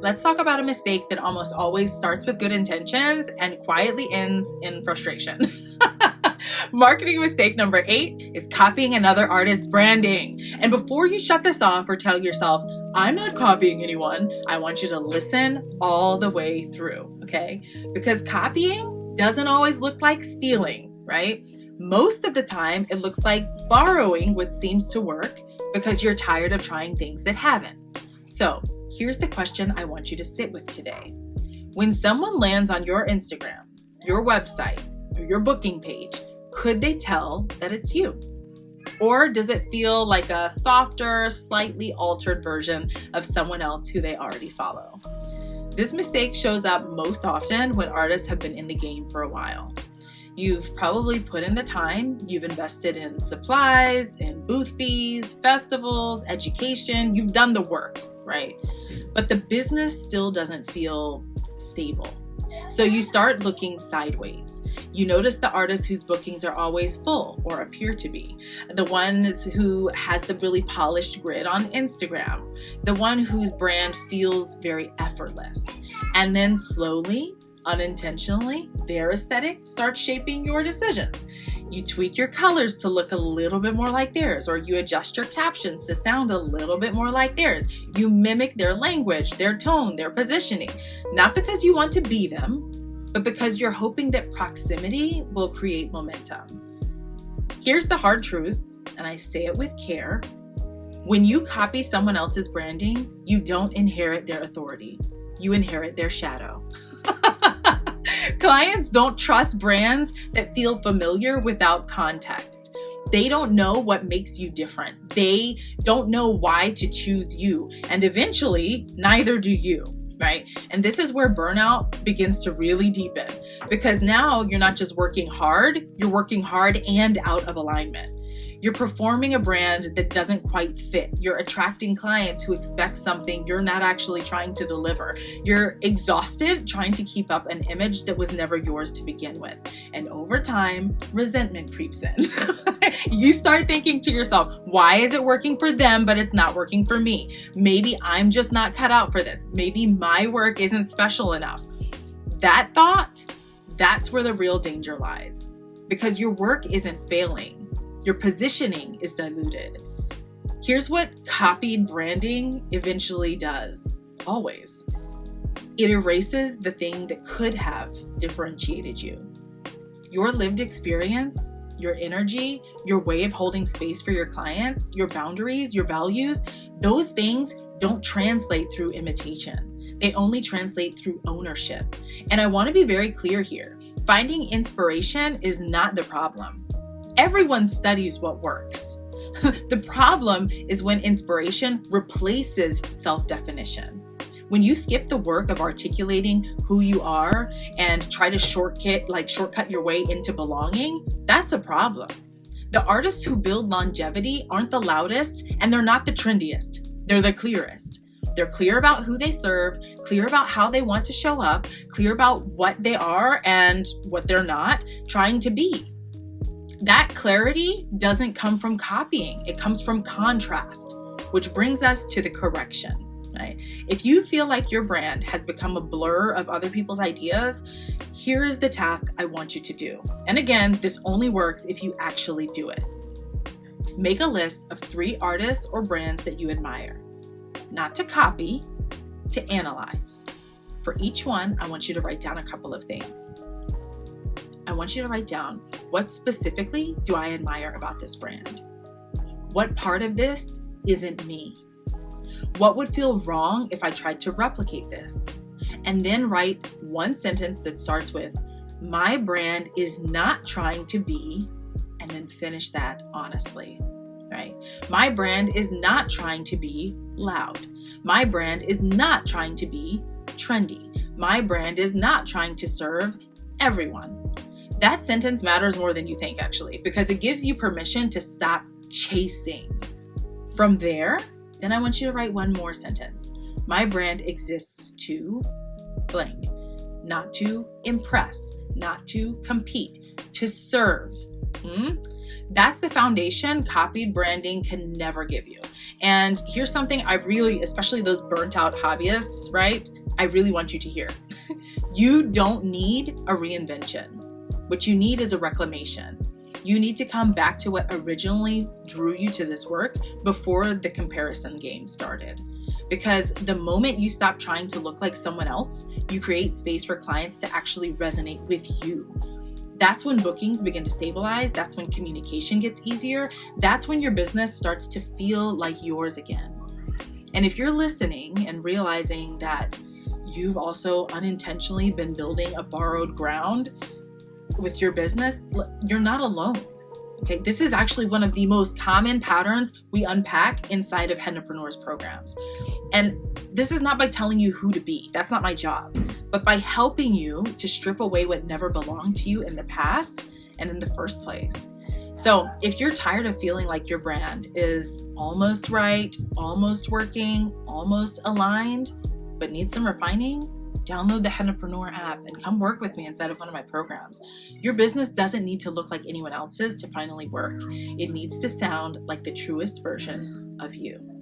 Let's talk about a mistake that almost always starts with good intentions and quietly ends in frustration. Marketing mistake number 8 is copying another artist's branding. And before you shut this off or tell yourself, I'm not copying anyone, I want you to listen all the way through, okay? Because copying doesn't always look like stealing, right? Most of the time, it looks like borrowing what seems to work because you're tired of trying things that haven't. So here's the question I want you to sit with today. When someone lands on your Instagram, your website, or your booking page, could they tell that it's you? Or does it feel like a softer, slightly altered version of someone else who they already follow? This mistake shows up most often when artists have been in the game for a while. You've probably put in the time, you've invested in supplies, in booth fees, festivals, education, you've done the work, right? But the business still doesn't feel stable. So you start looking sideways. You notice the artist whose bookings are always full or appear to be, the one who has the really polished grid on Instagram, the one whose brand feels very effortless. And then slowly, unintentionally, their aesthetic starts shaping your decisions. You tweak your colors to look a little bit more like theirs, or you adjust your captions to sound a little bit more like theirs. You mimic their language, their tone, their positioning, not because you want to be them, but because you're hoping that proximity will create momentum. Here's the hard truth, and I say it with care. When you copy someone else's branding, you don't inherit their authority. You inherit their shadow. Clients don't trust brands that feel familiar without context. They don't know what makes you different. They don't know why to choose you. And eventually, neither do you, right? And this is where burnout begins to really deepen, because now you're not just working hard, you're working hard and out of alignment. You're performing a brand that doesn't quite fit. You're attracting clients who expect something you're not actually trying to deliver. You're exhausted trying to keep up an image that was never yours to begin with. And over time, resentment creeps in. You start thinking to yourself, why is it working for them, but it's not working for me? Maybe I'm just not cut out for this. Maybe my work isn't special enough. That thought, that's where the real danger lies. Because your work isn't failing. Your positioning is diluted. Here's what copied branding eventually does, always. It erases the thing that could have differentiated you. Your lived experience, your energy, your way of holding space for your clients, your boundaries, your values, those things don't translate through imitation. They only translate through ownership. And I want to be very clear here. Finding inspiration is not the problem. Everyone studies what works. The problem is when inspiration replaces self-definition. When you skip the work of articulating who you are and try to shortcut your way into belonging, that's a problem. The artists who build longevity aren't the loudest, and they're not the trendiest. They're the clearest. They're clear about who they serve, clear about how they want to show up, clear about what they are and what they're not trying to be. That clarity doesn't come from copying. It comes from contrast, which brings us to the correction, right? If you feel like your brand has become a blur of other people's ideas, here's the task I want you to do. And again, this only works if you actually do it. Make a list of 3 artists or brands that you admire, not to copy, to analyze. For each one, I want you to write down a couple of things. I want you to write down, what specifically do I admire about this brand? What part of this isn't me? What would feel wrong if I tried to replicate this? And then write one sentence that starts with, my brand is not trying to be, and then finish that honestly, right? My brand is not trying to be loud. My brand is not trying to be trendy. My brand is not trying to serve everyone. That sentence matters more than you think, actually, because it gives you permission to stop chasing. From there, then I want you to write one more sentence. My brand exists to blank, not to impress, not to compete, to serve. That's the foundation copied branding can never give you. And here's something I really, especially those burnt out hobbyists, right? I really want you to hear. You don't need a reinvention. What you need is a reclamation. You need to come back to what originally drew you to this work before the comparison game started. Because the moment you stop trying to look like someone else, you create space for clients to actually resonate with you. That's when bookings begin to stabilize. That's when communication gets easier. That's when your business starts to feel like yours again. And if you're listening and realizing that you've also unintentionally been building a borrowed ground with your business, you're not alone. Okay, this is actually one of the most common patterns we unpack inside of Hennapreneurs programs. And this is not by telling you who to be. That's not my job. But by helping you to strip away what never belonged to you in the past and in the first place. So if you're tired of feeling like your brand is almost right, almost working, almost aligned, but needs some refining, download the Hennapreneur app and come work with me inside of one of my programs. Your business doesn't need to look like anyone else's to finally work. It needs to sound like the truest version of you.